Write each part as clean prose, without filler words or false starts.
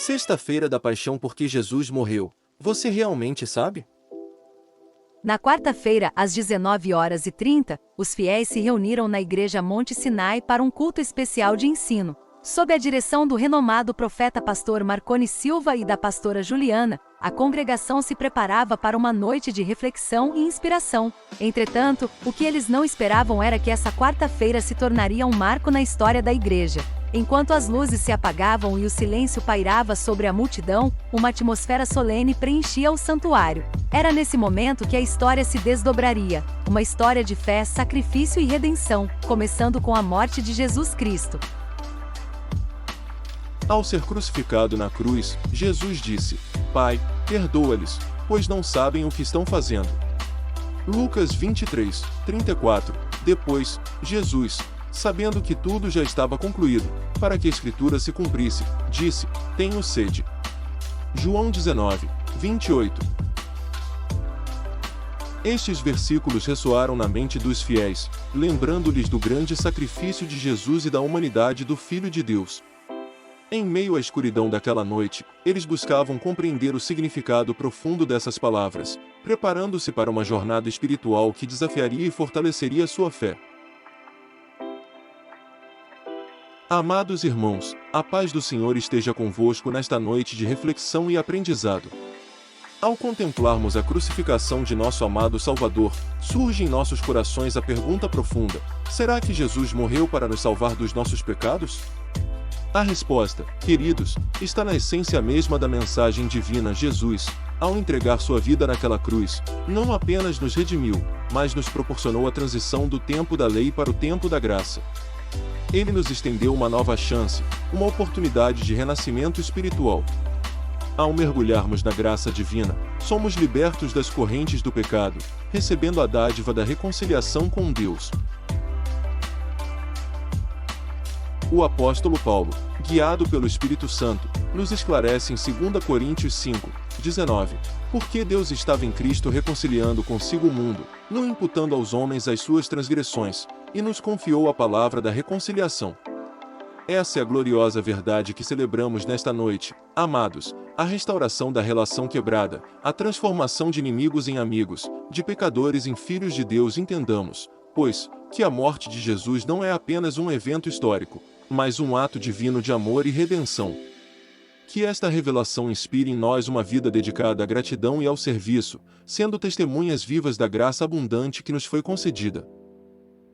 Sexta-feira da Paixão, porque Jesus morreu. Você realmente sabe? Na quarta-feira, às 19h30, os fiéis se reuniram na Igreja Monte Sinai para um culto especial de ensino. Sob a direção do renomado profeta pastor Marconi Silva e da pastora Juliana, a congregação se preparava para uma noite de reflexão e inspiração. Entretanto, o que eles não esperavam era que essa quarta-feira se tornaria um marco na história da igreja. Enquanto as luzes se apagavam e o silêncio pairava sobre a multidão, uma atmosfera solene preenchia o santuário. Era nesse momento que a história se desdobraria, uma história de fé, sacrifício e redenção, começando com a morte de Jesus Cristo. Ao ser crucificado na cruz, Jesus disse: Pai, perdoa-lhes, pois não sabem o que estão fazendo. Lucas 23, 34. Depois, Jesus, sabendo que tudo já estava concluído, para que a Escritura se cumprisse, disse: Tenho sede. João 19, 28. Estes versículos ressoaram na mente dos fiéis, lembrando-lhes do grande sacrifício de Jesus e da humanidade do Filho de Deus. Em meio à escuridão daquela noite, eles buscavam compreender o significado profundo dessas palavras, preparando-se para uma jornada espiritual que desafiaria e fortaleceria sua fé. Amados irmãos, a paz do Senhor esteja convosco nesta noite de reflexão e aprendizado. Ao contemplarmos a crucificação de nosso amado Salvador, surge em nossos corações a pergunta profunda: será que Jesus morreu para nos salvar dos nossos pecados? A resposta, queridos, está na essência mesma da mensagem divina. Jesus, ao entregar sua vida naquela cruz, não apenas nos redimiu, mas nos proporcionou a transição do tempo da lei para o tempo da graça. Ele nos estendeu uma nova chance, uma oportunidade de renascimento espiritual. Ao mergulharmos na graça divina, somos libertos das correntes do pecado, recebendo a dádiva da reconciliação com Deus. O apóstolo Paulo, guiado pelo Espírito Santo, nos esclarece em 2 Coríntios 5, 19, porque Deus estava em Cristo reconciliando consigo o mundo, não imputando aos homens as suas transgressões, e nos confiou a palavra da reconciliação. Essa é a gloriosa verdade que celebramos nesta noite, amados, a restauração da relação quebrada, a transformação de inimigos em amigos, de pecadores em filhos de Deus. Entendamos, pois, que a morte de Jesus não é apenas um evento histórico, mas um ato divino de amor e redenção. Que esta revelação inspire em nós uma vida dedicada à gratidão e ao serviço, sendo testemunhas vivas da graça abundante que nos foi concedida.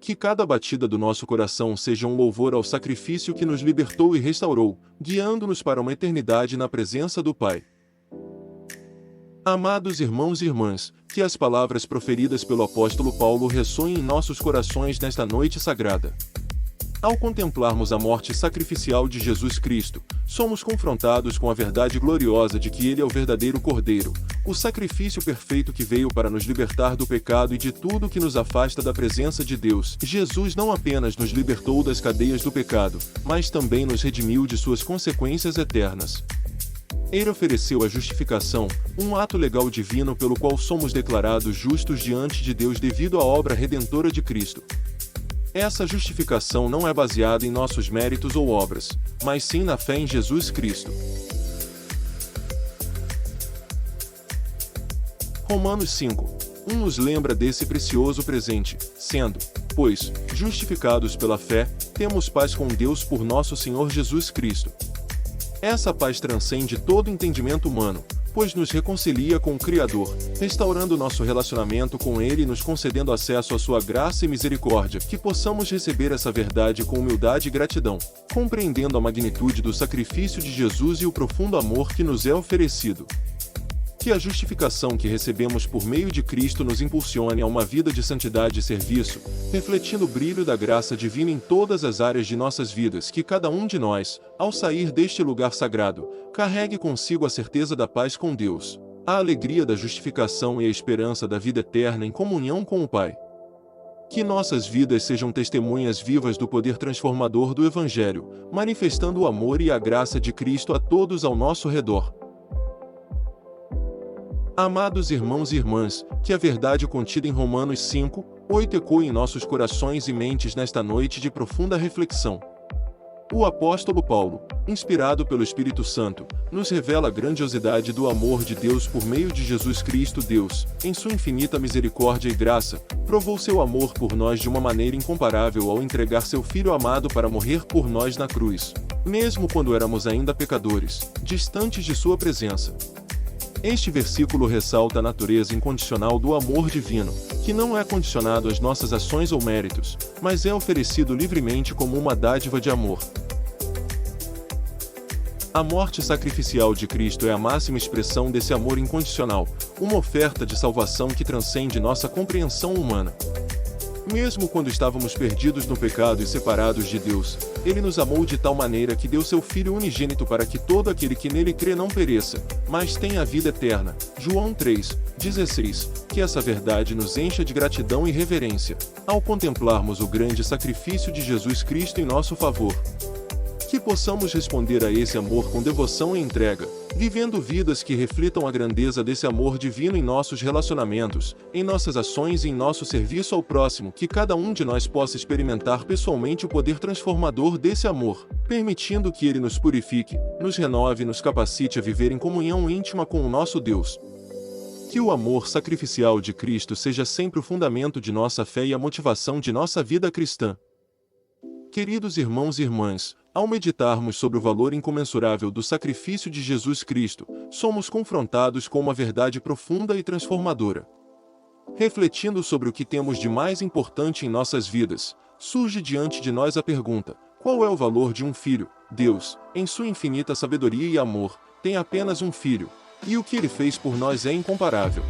Que cada batida do nosso coração seja um louvor ao sacrifício que nos libertou e restaurou, guiando-nos para uma eternidade na presença do Pai. Amados irmãos e irmãs, que as palavras proferidas pelo apóstolo Paulo ressoem em nossos corações nesta noite sagrada. Ao contemplarmos a morte sacrificial de Jesus Cristo, somos confrontados com a verdade gloriosa de que Ele é o verdadeiro Cordeiro, o sacrifício perfeito que veio para nos libertar do pecado e de tudo que nos afasta da presença de Deus. Jesus não apenas nos libertou das cadeias do pecado, mas também nos redimiu de suas consequências eternas. Ele ofereceu a justificação, um ato legal divino pelo qual somos declarados justos diante de Deus devido à obra redentora de Cristo. Essa justificação não é baseada em nossos méritos ou obras, mas sim na fé em Jesus Cristo. Romanos 5, 1 nos lembra desse precioso presente, sendo, pois, justificados pela fé, temos paz com Deus por nosso Senhor Jesus Cristo. Essa paz transcende todo entendimento humano, pois nos reconcilia com o Criador, restaurando nosso relacionamento com Ele e nos concedendo acesso à sua graça e misericórdia. Que possamos receber essa verdade com humildade e gratidão, compreendendo a magnitude do sacrifício de Jesus e o profundo amor que nos é oferecido. Que a justificação que recebemos por meio de Cristo nos impulsione a uma vida de santidade e serviço, refletindo o brilho da graça divina em todas as áreas de nossas vidas. Que cada um de nós, ao sair deste lugar sagrado, carregue consigo a certeza da paz com Deus, a alegria da justificação e a esperança da vida eterna em comunhão com o Pai. Que nossas vidas sejam testemunhas vivas do poder transformador do Evangelho, manifestando o amor e a graça de Cristo a todos ao nosso redor. Amados irmãos e irmãs, que a verdade contida em Romanos 5, 8 ecoe em nossos corações e mentes nesta noite de profunda reflexão. O apóstolo Paulo, inspirado pelo Espírito Santo, nos revela a grandiosidade do amor de Deus por meio de Jesus Cristo. Deus, em sua infinita misericórdia e graça, provou seu amor por nós de uma maneira incomparável ao entregar seu Filho amado para morrer por nós na cruz, mesmo quando éramos ainda pecadores, distantes de sua presença. Este versículo ressalta a natureza incondicional do amor divino, que não é condicionado às nossas ações ou méritos, mas é oferecido livremente como uma dádiva de amor. A morte sacrificial de Cristo é a máxima expressão desse amor incondicional, uma oferta de salvação que transcende nossa compreensão humana. Mesmo quando estávamos perdidos no pecado e separados de Deus, Ele nos amou de tal maneira que deu seu Filho unigênito para que todo aquele que nele crê não pereça, mas tenha a vida eterna. João 3:16. Que essa verdade nos encha de gratidão e reverência, ao contemplarmos o grande sacrifício de Jesus Cristo em nosso favor. Que possamos responder a esse amor com devoção e entrega, vivendo vidas que reflitam a grandeza desse amor divino em nossos relacionamentos, em nossas ações e em nosso serviço ao próximo. Que cada um de nós possa experimentar pessoalmente o poder transformador desse amor, permitindo que ele nos purifique, nos renove e nos capacite a viver em comunhão íntima com o nosso Deus. Que o amor sacrificial de Cristo seja sempre o fundamento de nossa fé e a motivação de nossa vida cristã. Queridos irmãos e irmãs, ao meditarmos sobre o valor incomensurável do sacrifício de Jesus Cristo, somos confrontados com uma verdade profunda e transformadora. Refletindo sobre o que temos de mais importante em nossas vidas, surge diante de nós a pergunta: qual é o valor de um filho? Deus, em sua infinita sabedoria e amor, tem apenas um filho, e o que ele fez por nós é incomparável.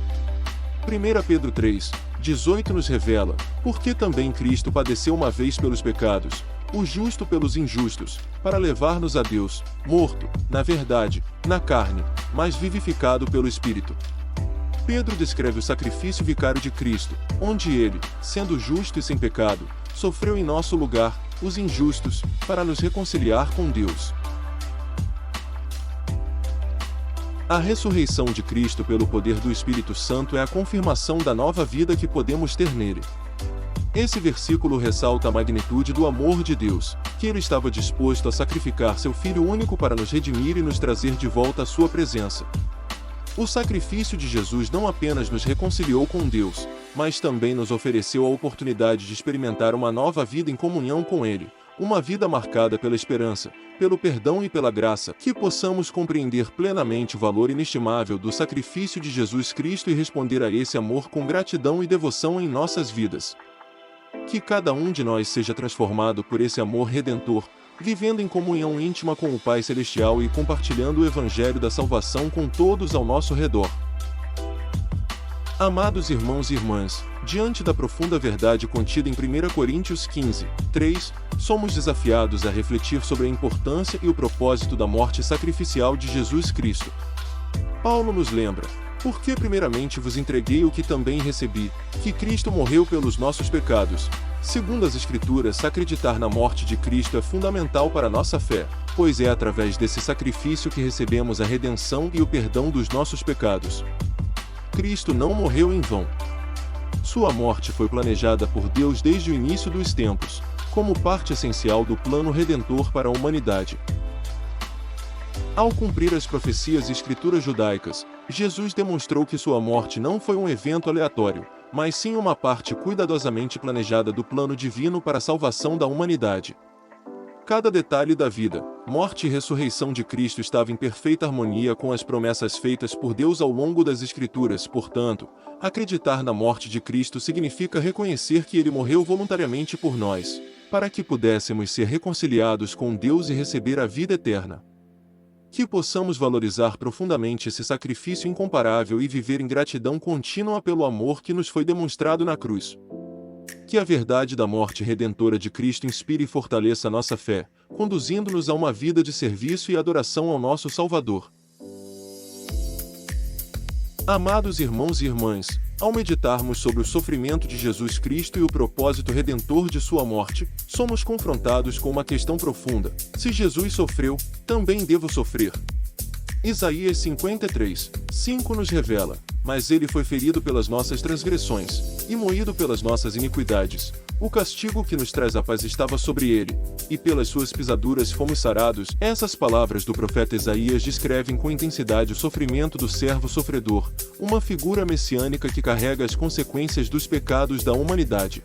1 Pedro 3:18 nos revela: porque também Cristo padeceu uma vez pelos pecados, o justo pelos injustos, para levar-nos a Deus, morto, na verdade, na carne, mas vivificado pelo Espírito. Pedro descreve o sacrifício vicário de Cristo, onde ele, sendo justo e sem pecado, sofreu em nosso lugar, os injustos, para nos reconciliar com Deus. A ressurreição de Cristo pelo poder do Espírito Santo é a confirmação da nova vida que podemos ter nele. Esse versículo ressalta a magnitude do amor de Deus, que ele estava disposto a sacrificar seu Filho único para nos redimir e nos trazer de volta à sua presença. O sacrifício de Jesus não apenas nos reconciliou com Deus, mas também nos ofereceu a oportunidade de experimentar uma nova vida em comunhão com Ele, uma vida marcada pela esperança, pelo perdão e pela graça. Que possamos compreender plenamente o valor inestimável do sacrifício de Jesus Cristo e responder a esse amor com gratidão e devoção em nossas vidas. Que cada um de nós seja transformado por esse amor redentor, vivendo em comunhão íntima com o Pai Celestial e compartilhando o Evangelho da salvação com todos ao nosso redor. Amados irmãos e irmãs, diante da profunda verdade contida em 1 Coríntios 15:3, somos desafiados a refletir sobre a importância e o propósito da morte sacrificial de Jesus Cristo. Paulo nos lembra: porque primeiramente vos entreguei o que também recebi, que Cristo morreu pelos nossos pecados. Segundo as Escrituras, acreditar na morte de Cristo é fundamental para a nossa fé, pois é através desse sacrifício que recebemos a redenção e o perdão dos nossos pecados. Cristo não morreu em vão. Sua morte foi planejada por Deus desde o início dos tempos, como parte essencial do plano redentor para a humanidade. Ao cumprir as profecias e escrituras judaicas, Jesus demonstrou que sua morte não foi um evento aleatório, mas sim uma parte cuidadosamente planejada do plano divino para a salvação da humanidade. Cada detalhe da vida, morte e ressurreição de Cristo estava em perfeita harmonia com as promessas feitas por Deus ao longo das Escrituras. Portanto, acreditar na morte de Cristo significa reconhecer que ele morreu voluntariamente por nós, para que pudéssemos ser reconciliados com Deus e receber a vida eterna. Que possamos valorizar profundamente esse sacrifício incomparável e viver em gratidão contínua pelo amor que nos foi demonstrado na cruz. Que a verdade da morte redentora de Cristo inspire e fortaleça nossa fé, conduzindo-nos a uma vida de serviço e adoração ao nosso Salvador. Amados irmãos e irmãs, ao meditarmos sobre o sofrimento de Jesus Cristo e o propósito redentor de sua morte, somos confrontados com uma questão profunda: se Jesus sofreu, também devo sofrer. Isaías 53:5 nos revela: mas ele foi ferido pelas nossas transgressões, e moído pelas nossas iniquidades. O castigo que nos traz a paz estava sobre ele, e pelas suas pisaduras fomos sarados. Essas palavras do profeta Isaías descrevem com intensidade o sofrimento do servo sofredor, uma figura messiânica que carrega as consequências dos pecados da humanidade.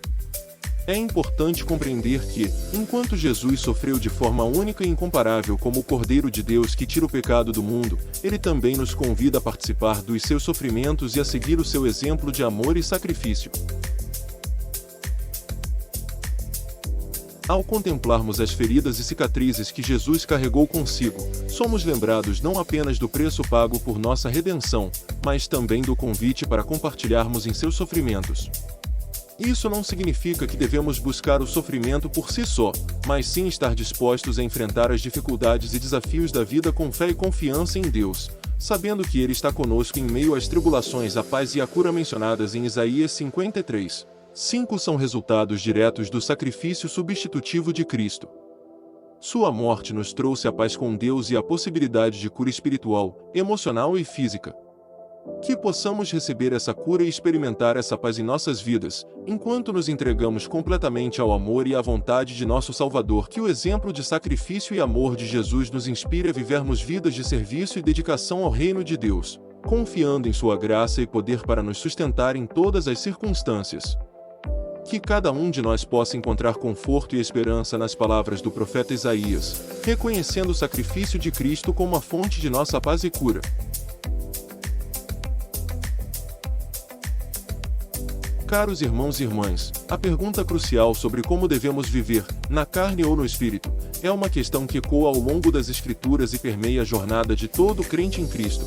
É importante compreender que, enquanto Jesus sofreu de forma única e incomparável como o Cordeiro de Deus que tira o pecado do mundo, ele também nos convida a participar dos seus sofrimentos e a seguir o seu exemplo de amor e sacrifício. Ao contemplarmos as feridas e cicatrizes que Jesus carregou consigo, somos lembrados não apenas do preço pago por nossa redenção, mas também do convite para compartilharmos em seus sofrimentos. Isso não significa que devemos buscar o sofrimento por si só, mas sim estar dispostos a enfrentar as dificuldades e desafios da vida com fé e confiança em Deus, sabendo que Ele está conosco em meio às tribulações. A paz e a cura mencionadas em Isaías 53:5 são resultados diretos do sacrifício substitutivo de Cristo. Sua morte nos trouxe a paz com Deus e a possibilidade de cura espiritual, emocional e física. Que possamos receber essa cura e experimentar essa paz em nossas vidas, enquanto nos entregamos completamente ao amor e à vontade de nosso Salvador. Que o exemplo de sacrifício e amor de Jesus nos inspire a vivermos vidas de serviço e dedicação ao reino de Deus, confiando em sua graça e poder para nos sustentar em todas as circunstâncias. Que cada um de nós possa encontrar conforto e esperança nas palavras do profeta Isaías, reconhecendo o sacrifício de Cristo como a fonte de nossa paz e cura. Caros irmãos e irmãs, a pergunta crucial sobre como devemos viver, na carne ou no espírito, é uma questão que ecoa ao longo das Escrituras e permeia a jornada de todo crente em Cristo.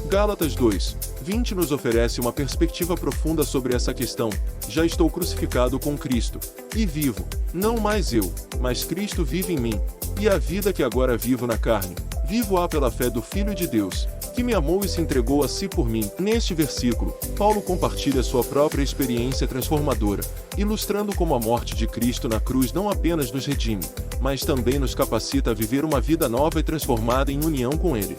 Gálatas 2:20 nos oferece uma perspectiva profunda sobre essa questão. Já estou crucificado com Cristo, e vivo, não mais eu, mas Cristo vive em mim, e a vida que agora vivo na carne, vivo-a pela fé do Filho de Deus, que me amou e se entregou a si por mim. Neste versículo, Paulo compartilha sua própria experiência transformadora, ilustrando como a morte de Cristo na cruz não apenas nos redime, mas também nos capacita a viver uma vida nova e transformada em união com Ele.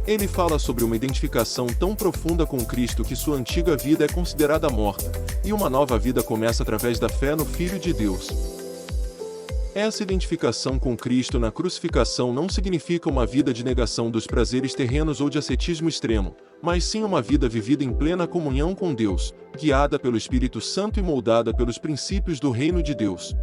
Ele fala sobre uma identificação tão profunda com Cristo que sua antiga vida é considerada morta, e uma nova vida começa através da fé no Filho de Deus. Essa identificação com Cristo na crucificação não significa uma vida de negação dos prazeres terrenos ou de ascetismo extremo, mas sim uma vida vivida em plena comunhão com Deus, guiada pelo Espírito Santo e moldada pelos princípios do reino de Deus.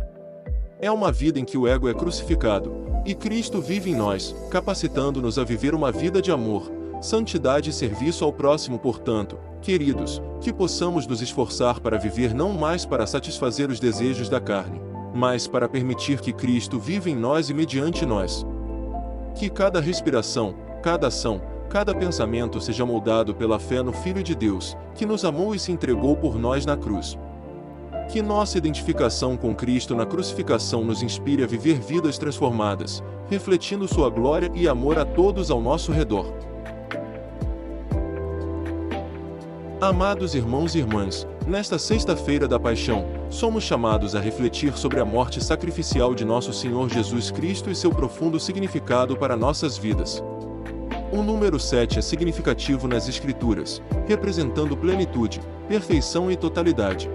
É uma vida em que o ego é crucificado, e Cristo vive em nós, capacitando-nos a viver uma vida de amor, santidade e serviço ao próximo. Portanto, queridos, que possamos nos esforçar para viver não mais para satisfazer os desejos da carne, mas para permitir que Cristo viva em nós e mediante nós. Que cada respiração, cada ação, cada pensamento seja moldado pela fé no Filho de Deus, que nos amou e se entregou por nós na cruz. Que nossa identificação com Cristo na crucificação nos inspire a viver vidas transformadas, refletindo sua glória e amor a todos ao nosso redor. Amados irmãos e irmãs, nesta sexta-feira da Paixão, somos chamados a refletir sobre a morte sacrificial de nosso Senhor Jesus Cristo e seu profundo significado para nossas vidas. O número 7 é significativo nas Escrituras, representando plenitude, perfeição e totalidade.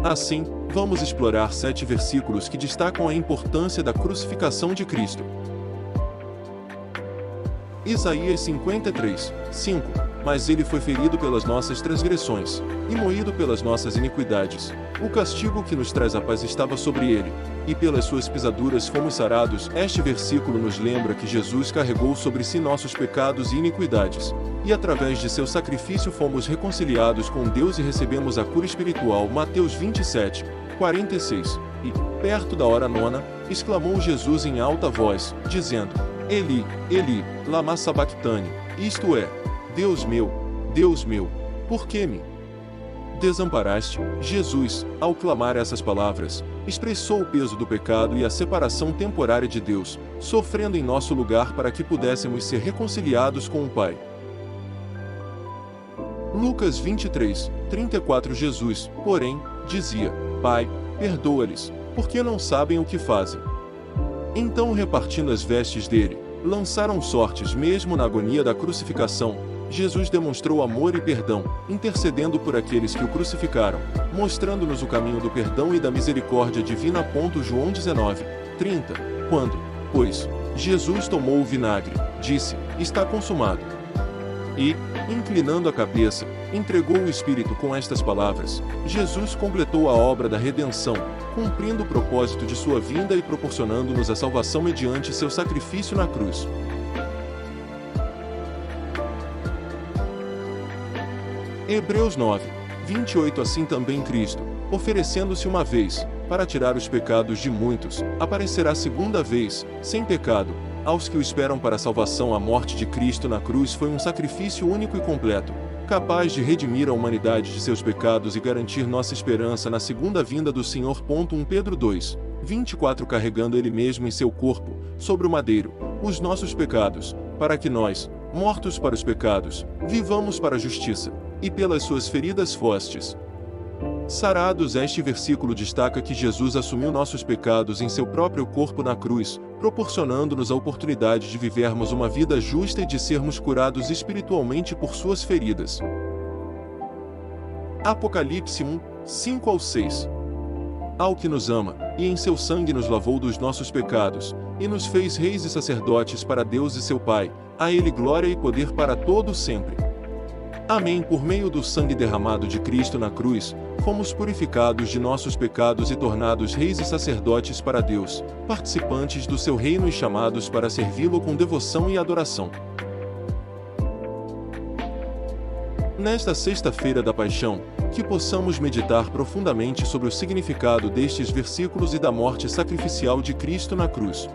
Assim, vamos explorar 7 versículos que destacam a importância da crucificação de Cristo. Isaías 53:5 Mas ele foi ferido pelas nossas transgressões, e moído pelas nossas iniquidades. O castigo que nos traz a paz estava sobre ele, e pelas suas pisaduras fomos sarados. Este versículo nos lembra que Jesus carregou sobre si nossos pecados e iniquidades, e através de seu sacrifício fomos reconciliados com Deus e recebemos a cura espiritual. Mateus 27:46 E, perto da hora nona, exclamou Jesus em alta voz, dizendo: Eli, Eli, lama sabactani, isto é, Deus meu, por que me desamparaste? Jesus, ao clamar essas palavras, expressou o peso do pecado e a separação temporária de Deus, sofrendo em nosso lugar para que pudéssemos ser reconciliados com o Pai. Lucas 23:34 Jesus, porém, dizia: Pai, perdoa-lhes, porque não sabem o que fazem. Então, repartindo as vestes dele, lançaram sortes mesmo na agonia da crucificação, Jesus demonstrou amor e perdão, intercedendo por aqueles que o crucificaram, mostrando-nos o caminho do perdão e da misericórdia divina. João 19:30. Quando, pois, Jesus tomou o vinagre, disse: está consumado. E, inclinando a cabeça, entregou o Espírito com estas palavras. Jesus completou a obra da redenção, cumprindo o propósito de sua vinda e proporcionando-nos a salvação mediante seu sacrifício na cruz. Hebreus 9:28. Assim também Cristo, oferecendo-se uma vez, para tirar os pecados de muitos, aparecerá segunda vez, sem pecado, aos que o esperam para a salvação. A morte de Cristo na cruz foi um sacrifício único e completo, capaz de redimir a humanidade de seus pecados e garantir nossa esperança na segunda vinda do Senhor. 1 Pedro 2:24. Carregando ele mesmo em seu corpo, sobre o madeiro, os nossos pecados, para que nós, mortos para os pecados, vivamos para a justiça, e pelas suas feridas fostes sarados. Este versículo destaca que Jesus assumiu nossos pecados em seu próprio corpo na cruz, proporcionando-nos a oportunidade de vivermos uma vida justa e de sermos curados espiritualmente por suas feridas. Apocalipse 1:5-6. Ao que nos ama, e em seu sangue nos lavou dos nossos pecados, e nos fez reis e sacerdotes para Deus e seu Pai, a ele glória e poder para todo sempre. Amém. Por meio do sangue derramado de Cristo na cruz, fomos purificados de nossos pecados e tornados reis e sacerdotes para Deus, participantes do seu reino e chamados para servi-lo com devoção e adoração. Nesta sexta-feira da Paixão, que possamos meditar profundamente sobre o significado destes versículos e da morte sacrificial de Cristo na cruz.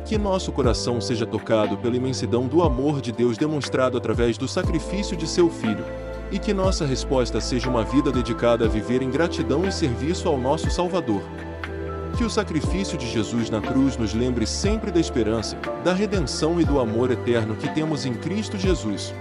Que nosso coração seja tocado pela imensidão do amor de Deus demonstrado através do sacrifício de seu Filho, e que nossa resposta seja uma vida dedicada a viver em gratidão e serviço ao nosso Salvador. Que o sacrifício de Jesus na cruz nos lembre sempre da esperança, da redenção e do amor eterno que temos em Cristo Jesus.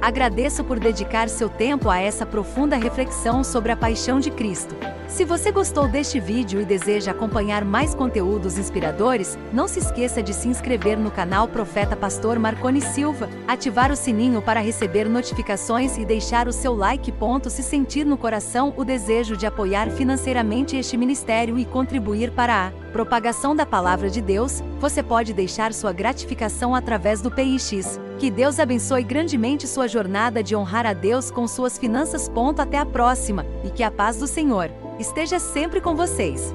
Agradeço por dedicar seu tempo a essa profunda reflexão sobre a paixão de Cristo. Se você gostou deste vídeo e deseja acompanhar mais conteúdos inspiradores, não se esqueça de se inscrever no canal Profeta Pastor Marconi Silva, ativar o sininho para receber notificações e deixar o seu like. Se sentir no coração o desejo de apoiar financeiramente este ministério e contribuir para a propagação da Palavra de Deus, você pode deixar sua gratificação através do Pix. Que Deus abençoe grandemente sua jornada de honrar a Deus com suas finanças. Até a próxima, e que a paz do Senhor esteja sempre com vocês.